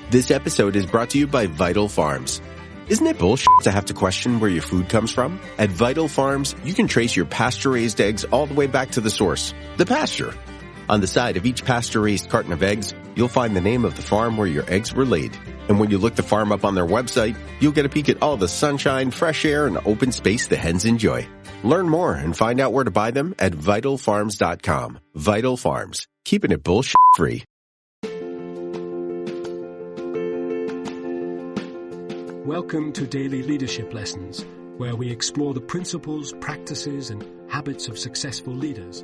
This episode is brought to you by Vital Farms. Isn't it bullshit to have to question where your food comes from? At Vital Farms, you can trace your pasture-raised eggs all the way back to the source, the pasture. On the side of each pasture-raised carton of eggs, you'll find the name of the farm where your eggs were laid. And when you look the farm up on their website, you'll get a peek at all the sunshine, fresh air, and open space the hens enjoy. Learn more and find out where to buy them at vitalfarms.com. Vital Farms, keeping it bullshit-free. Welcome to Daily Leadership Lessons, where we explore the principles, practices, and habits of successful leaders.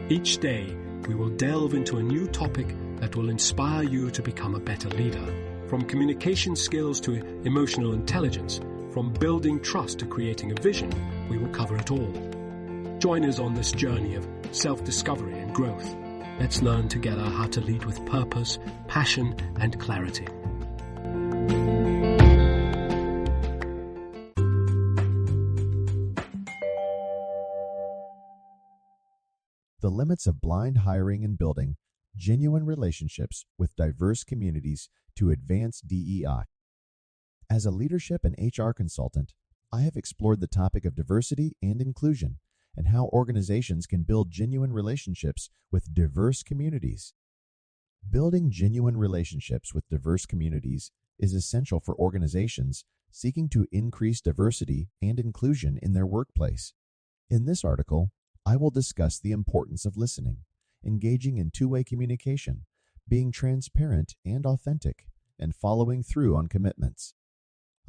Each day, we will delve into a new topic that will inspire you to become a better leader. From communication skills to emotional intelligence, from building trust to creating a vision, we will cover it all. Join us on this journey of self-discovery and growth. Let's learn together how to lead with purpose, passion, and clarity. The limits of blind hiring and building genuine relationships with diverse communities to advance DEI. As a leadership and HR consultant, I have explored the topic of diversity and inclusion and how organizations can build genuine relationships with diverse communities. Building genuine relationships with diverse communities is essential for organizations seeking to increase diversity and inclusion in their workplace. In this article, I will discuss the importance of listening, engaging in two-way communication, being transparent and authentic, and following through on commitments.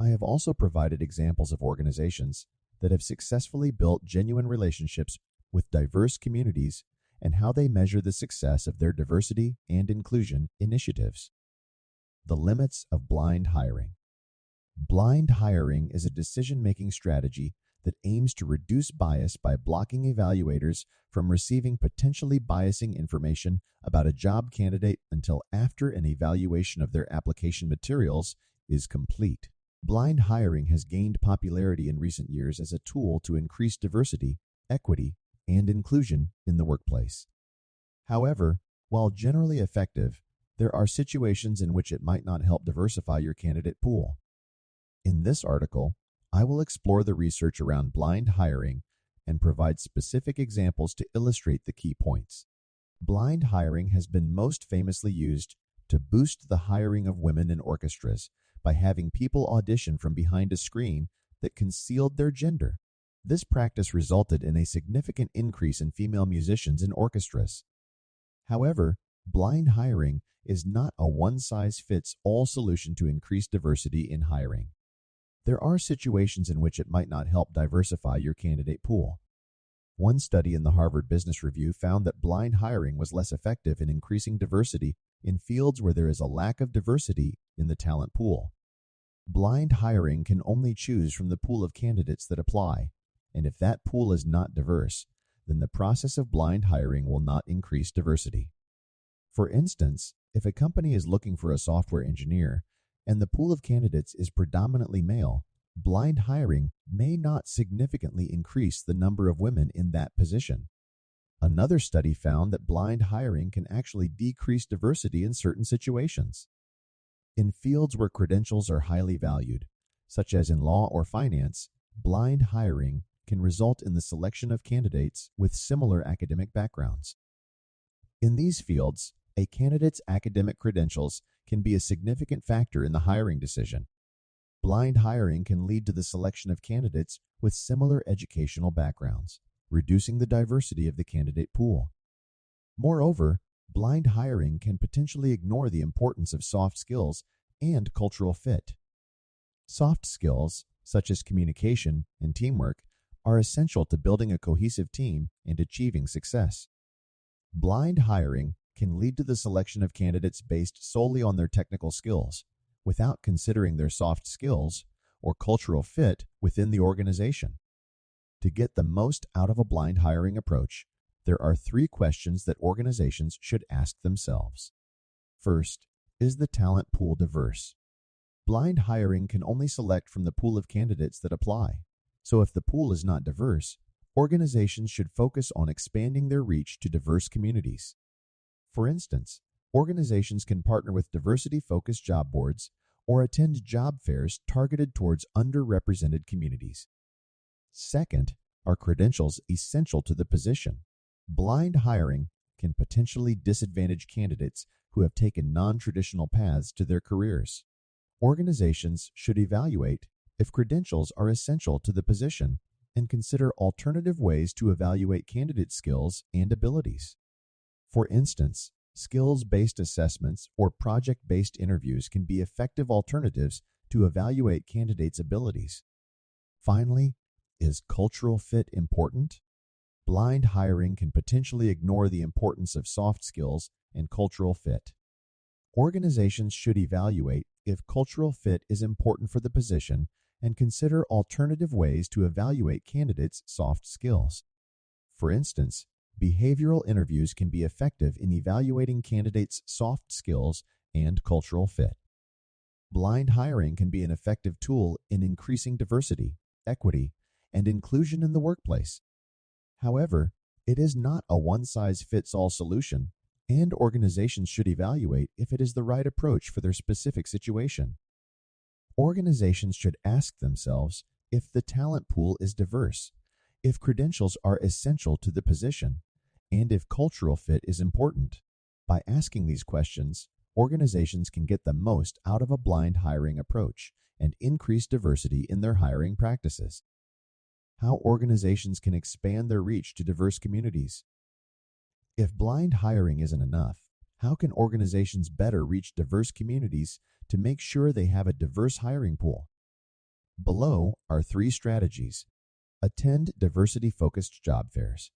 I have also provided examples of organizations that have successfully built genuine relationships with diverse communities and how they measure the success of their diversity and inclusion initiatives. The limits of blind hiring. Blind hiring is a decision-making strategy that aims to reduce bias by blocking evaluators from receiving potentially biasing information about a job candidate until after an evaluation of their application materials is complete. Blind hiring has gained popularity in recent years as a tool to increase diversity, equity, and inclusion in the workplace. However, while generally effective, there are situations in which it might not help diversify your candidate pool. In this article, I will explore the research around blind hiring and provide specific examples to illustrate the key points. Blind hiring has been most famously used to boost the hiring of women in orchestras by having people audition from behind a screen that concealed their gender. This practice resulted in a significant increase in female musicians in orchestras. However, blind hiring is not a one-size-fits-all solution to increase diversity in hiring. There are situations in which it might not help diversify your candidate pool. One study in the Harvard Business Review found that blind hiring was less effective in increasing diversity in fields where there is a lack of diversity in the talent pool. Blind hiring can only choose from the pool of candidates that apply, and if that pool is not diverse, then the process of blind hiring will not increase diversity. For instance, if a company is looking for a software engineer, and the pool of candidates is predominantly male, blind hiring may not significantly increase the number of women in that position. Another study found that blind hiring can actually decrease diversity in certain situations. In fields where credentials are highly valued, such as in law or finance, blind hiring can result in the selection of candidates with similar academic backgrounds. In these fields, a candidate's academic credentials can be a significant factor in the hiring decision. Blind hiring can lead to the selection of candidates with similar educational backgrounds, reducing the diversity of the candidate pool. Moreover, blind hiring can potentially ignore the importance of soft skills and cultural fit. Soft skills, such as communication and teamwork, are essential to building a cohesive team and achieving success. Blind hiring can lead to the selection of candidates based solely on their technical skills, without considering their soft skills or cultural fit within the organization. To get the most out of a blind hiring approach, there are 3 questions that organizations should ask themselves. First, is the talent pool diverse? Blind hiring can only select from the pool of candidates that apply. So if the pool is not diverse, organizations should focus on expanding their reach to diverse communities. For instance, Organizations can partner with diversity-focused job boards or attend job fairs targeted towards underrepresented communities. Second, are credentials essential to the position? Blind hiring can potentially disadvantage candidates who have taken non-traditional paths to their careers. Organizations should evaluate if credentials are essential to the position and consider alternative ways to evaluate candidate skills and abilities. For instance, skills-based assessments or project-based interviews can be effective alternatives to evaluate candidates' abilities. Finally, is cultural fit important? Blind hiring can potentially ignore the importance of soft skills and cultural fit. Organizations should evaluate if cultural fit is important for the position and consider alternative ways to evaluate candidates' soft skills. For instance, behavioral interviews can be effective in evaluating candidates' soft skills and cultural fit. Blind hiring can be an effective tool in increasing diversity, equity, and inclusion in the workplace. However, it is not a one-size-fits-all solution, and organizations should evaluate if it is the right approach for their specific situation. Organizations should ask themselves if the talent pool is diverse, if credentials are essential to the position, and if cultural fit is important. By asking these questions, organizations can get the most out of a blind hiring approach and increase diversity in their hiring practices. How organizations can expand their reach to diverse communities. If blind hiring isn't enough, how can organizations better reach diverse communities to make sure they have a diverse hiring pool? Below are 3 strategies. Attend diversity-focused job fairs.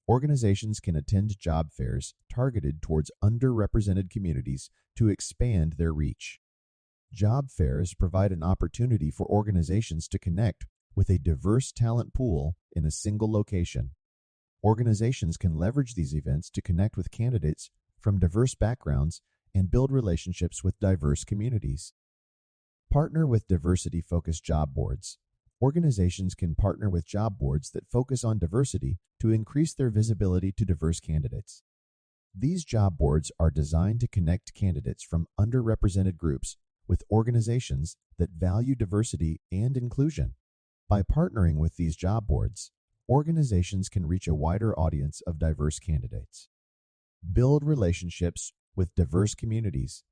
Organizations can attend job fairs targeted towards underrepresented communities to expand their reach. Job fairs provide an opportunity for organizations to connect with a diverse talent pool in a single location. Organizations can leverage these events to connect with candidates from diverse backgrounds and build relationships with diverse communities. Partner with diversity-focused job boards. Organizations can partner with job boards that focus on diversity to increase their visibility to diverse candidates. These job boards are designed to connect candidates from underrepresented groups with organizations that value diversity and inclusion. By partnering with these job boards, organizations can reach a wider audience of diverse candidates. Build relationships with diverse communities.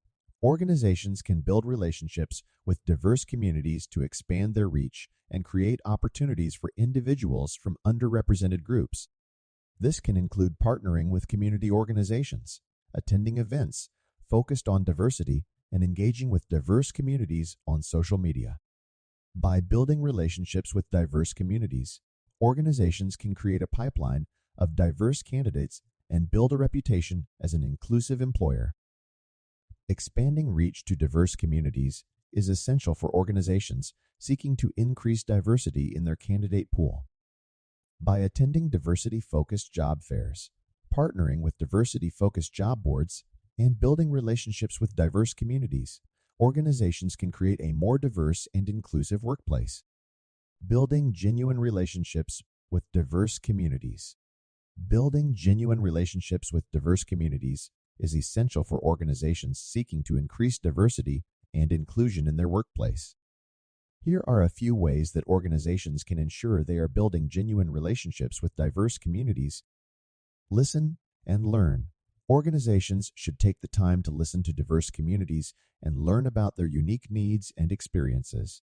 Organizations can build relationships with diverse communities to expand their reach and create opportunities for individuals from underrepresented groups. This can include partnering with community organizations, attending events focused on diversity, and engaging with diverse communities on social media. By building relationships with diverse communities, organizations can create a pipeline of diverse candidates and build a reputation as an inclusive employer. Expanding reach to diverse communities is essential for organizations seeking to increase diversity in their candidate pool. By attending diversity-focused job fairs, partnering with diversity-focused job boards, and building relationships with diverse communities, organizations can create a more diverse and inclusive workplace. Building genuine relationships with diverse communities. Building genuine relationships with diverse communities is essential for organizations seeking to increase diversity and inclusion in their workplace. Here are a few ways that organizations can ensure they are building genuine relationships with diverse communities. Listen and learn. Organizations should take the time to listen to diverse communities and learn about their unique needs and experiences.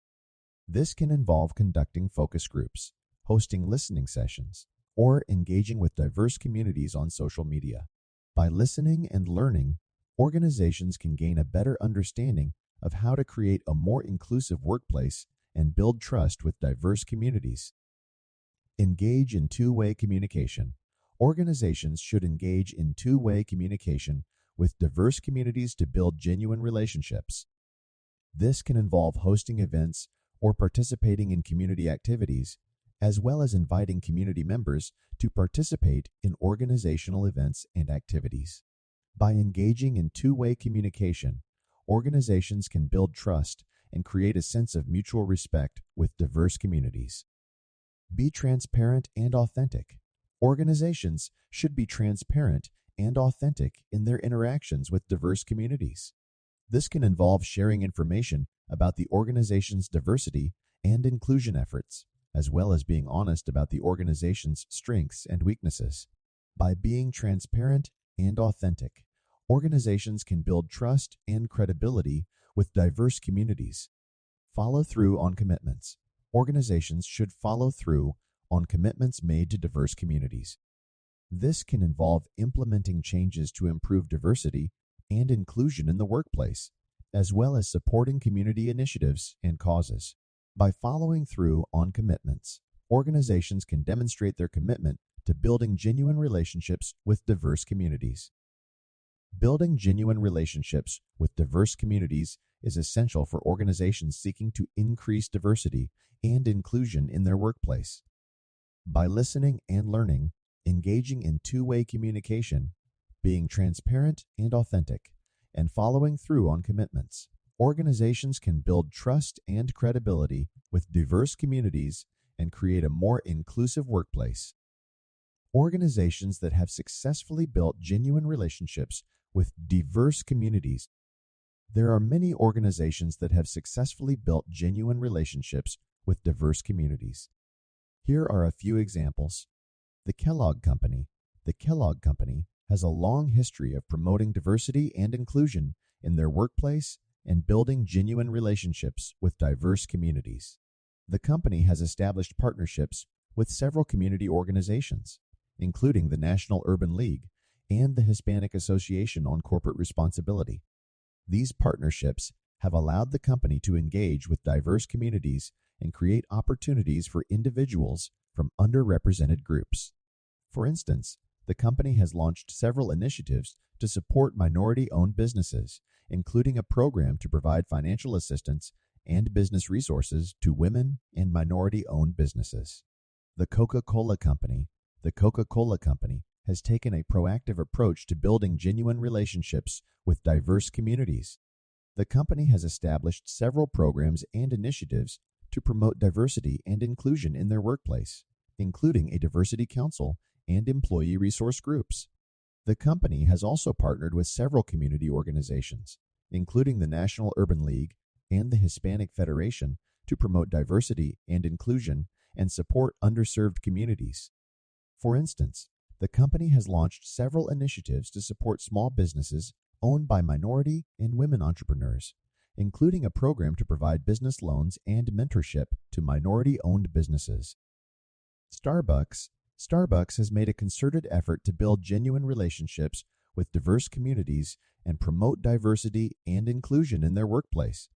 This can involve conducting focus groups, hosting listening sessions, or engaging with diverse communities on social media. By listening and learning, organizations can gain a better understanding of how to create a more inclusive workplace and build trust with diverse communities. Engage in two-way communication. Organizations should engage in two-way communication with diverse communities to build genuine relationships. This can involve hosting events or participating in community activities, as well as inviting community members to participate in organizational events and activities. By engaging in two-way communication, organizations can build trust and create a sense of mutual respect with diverse communities. Be transparent and authentic. Organizations should be transparent and authentic in their interactions with diverse communities. This can involve sharing information about the organization's diversity and inclusion efforts, as well as being honest about the organization's strengths and weaknesses. By being transparent and authentic, organizations can build trust and credibility with diverse communities. Follow through on commitments. Organizations should follow through on commitments made to diverse communities. This can involve implementing changes to improve diversity and inclusion in the workplace, as well as supporting community initiatives and causes. By following through on commitments, organizations can demonstrate their commitment to building genuine relationships with diverse communities. Building genuine relationships with diverse communities is essential for organizations seeking to increase diversity and inclusion in their workplace. By listening and learning, engaging in two-way communication, being transparent and authentic, and following through on commitments, organizations can build trust and credibility with diverse communities and create a more inclusive workplace. Organizations that have successfully built genuine relationships with diverse communities. There are many organizations that have successfully built genuine relationships with diverse communities. Here are a few examples. The Kellogg Company. The Kellogg Company has a long history of promoting diversity and inclusion in their workplace and building genuine relationships with diverse communities. The company has established partnerships with several community organizations, including the National Urban League and the Hispanic Association on Corporate Responsibility. These partnerships have allowed the company to engage with diverse communities and create opportunities for individuals from underrepresented groups. For instance, the company has launched several initiatives to support minority-owned businesses, including a program to provide financial assistance and business resources to women and minority-owned businesses. The Coca-Cola Company. The Coca-Cola Company has taken a proactive approach to building genuine relationships with diverse communities. The company has established several programs and initiatives to promote diversity and inclusion in their workplace, including a diversity council and employee resource groups. The company has also partnered with several community organizations, including the National Urban League and the Hispanic Federation, to promote diversity and inclusion and support underserved communities. For instance, the company has launched several initiatives to support small businesses owned by minority and women entrepreneurs, including a program to provide business loans and mentorship to minority-owned businesses. Starbucks has made a concerted effort to build genuine relationships with diverse communities and promote diversity and inclusion in their workplace.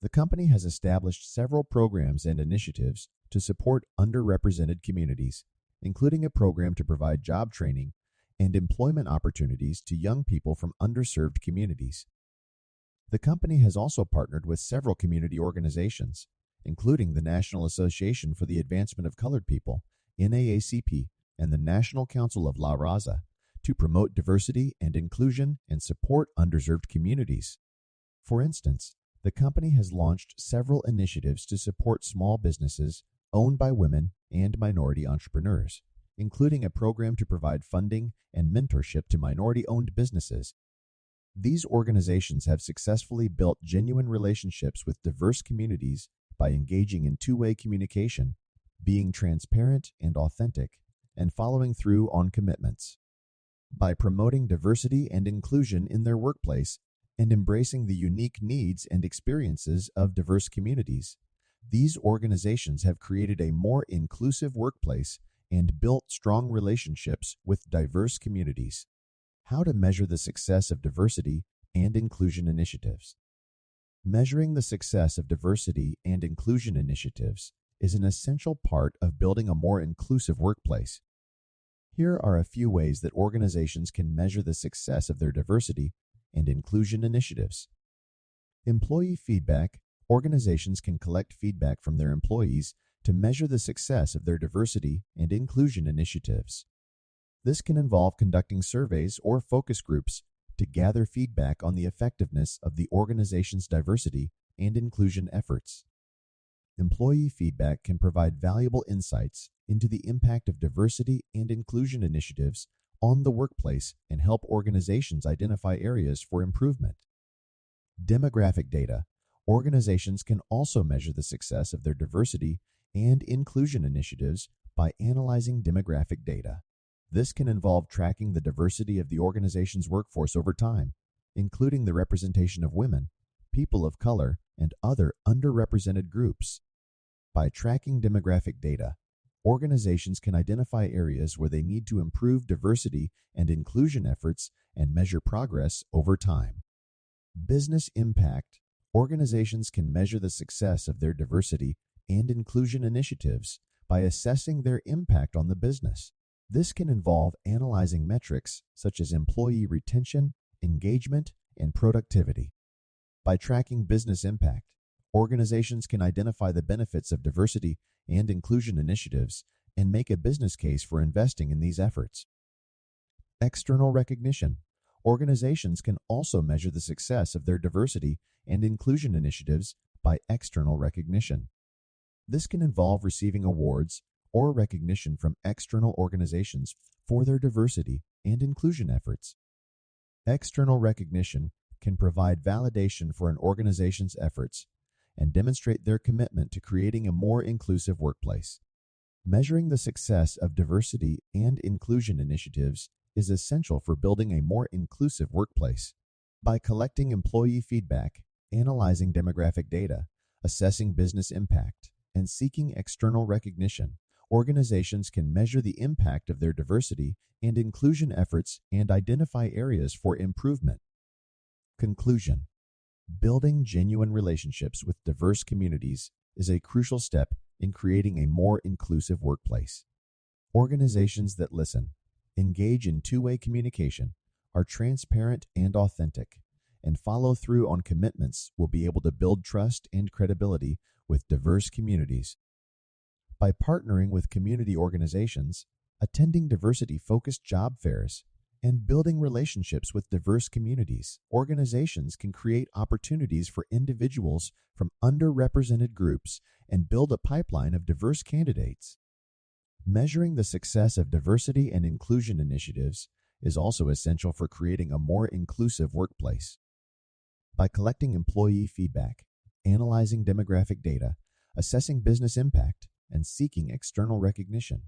The company has established several programs and initiatives to support underrepresented communities, including a program to provide job training and employment opportunities to young people from underserved communities. The company has also partnered with several community organizations, including the National Association for the Advancement of Colored People, NAACP, and the National Council of La Raza, to promote diversity and inclusion and support underserved communities. For instance, the company has launched several initiatives to support small businesses owned by women and minority entrepreneurs, including a program to provide funding and mentorship to minority-owned businesses. These organizations have successfully built genuine relationships with diverse communities by engaging in two-way communication, being transparent and authentic, and following through on commitments. By promoting diversity and inclusion in their workplace and embracing the unique needs and experiences of diverse communities, these organizations have created a more inclusive workplace and built strong relationships with diverse communities. How to measure the success of diversity and inclusion initiatives. Measuring the success of diversity and inclusion initiatives is an essential part of building a more inclusive workplace. Here are a few ways that organizations can measure the success of their diversity and inclusion initiatives. Employee feedback. Organizations can collect feedback from their employees to measure the success of their diversity and inclusion initiatives. This can involve conducting surveys or focus groups to gather feedback on the effectiveness of the organization's diversity and inclusion efforts. Employee feedback can provide valuable insights into the impact of diversity and inclusion initiatives on the workplace and help organizations identify areas for improvement. Demographic data. Organizations can also measure the success of their diversity and inclusion initiatives by analyzing demographic data. This can involve tracking the diversity of the organization's workforce over time, including the representation of women, people of color, and other underrepresented groups. By tracking demographic data, organizations can identify areas where they need to improve diversity and inclusion efforts and measure progress over time. Business impact. Organizations can measure the success of their diversity and inclusion initiatives by assessing their impact on the business. This can involve analyzing metrics such as employee retention, engagement, and productivity. By tracking business impact, organizations can identify the benefits of diversity and inclusion initiatives and make a business case for investing in these efforts. External recognition. Organizations can also measure the success of their diversity and inclusion initiatives by external recognition. This can involve receiving awards or recognition from external organizations for their diversity and inclusion efforts. External recognition can provide validation for an organization's efforts and demonstrate their commitment to creating a more inclusive workplace. Measuring the success of diversity and inclusion initiatives is essential for building a more inclusive workplace. By collecting employee feedback, analyzing demographic data, assessing business impact, and seeking external recognition, organizations can measure the impact of their diversity and inclusion efforts and identify areas for improvement. Conclusion. Building genuine relationships with diverse communities is a crucial step in creating a more inclusive workplace. Organizations that listen, engage in two-way communication, are transparent and authentic, and follow through on commitments will be able to build trust and credibility with diverse communities. By partnering with community organizations, attending diversity-focused job fairs, and building relationships with diverse communities, organizations can create opportunities for individuals from underrepresented groups and build a pipeline of diverse candidates. Measuring the success of diversity and inclusion initiatives is also essential for creating a more inclusive workplace. By collecting employee feedback, analyzing demographic data, assessing business impact, and seeking external recognition,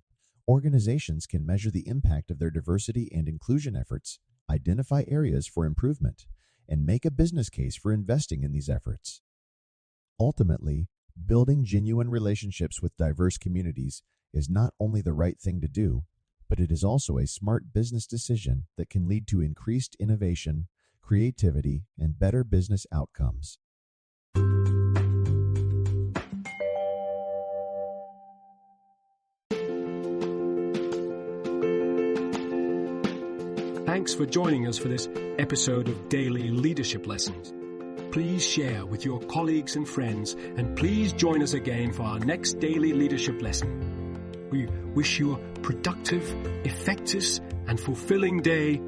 organizations can measure the impact of their diversity and inclusion efforts, identify areas for improvement, and make a business case for investing in these efforts. Ultimately, building genuine relationships with diverse communities is not only the right thing to do, but it is also a smart business decision that can lead to increased innovation, creativity, and better business outcomes. Thanks for joining us for this episode of Daily Leadership Lessons. Please share with your colleagues and friends, and please join us again for our next Daily Leadership Lesson. We wish you a productive, effective, and fulfilling day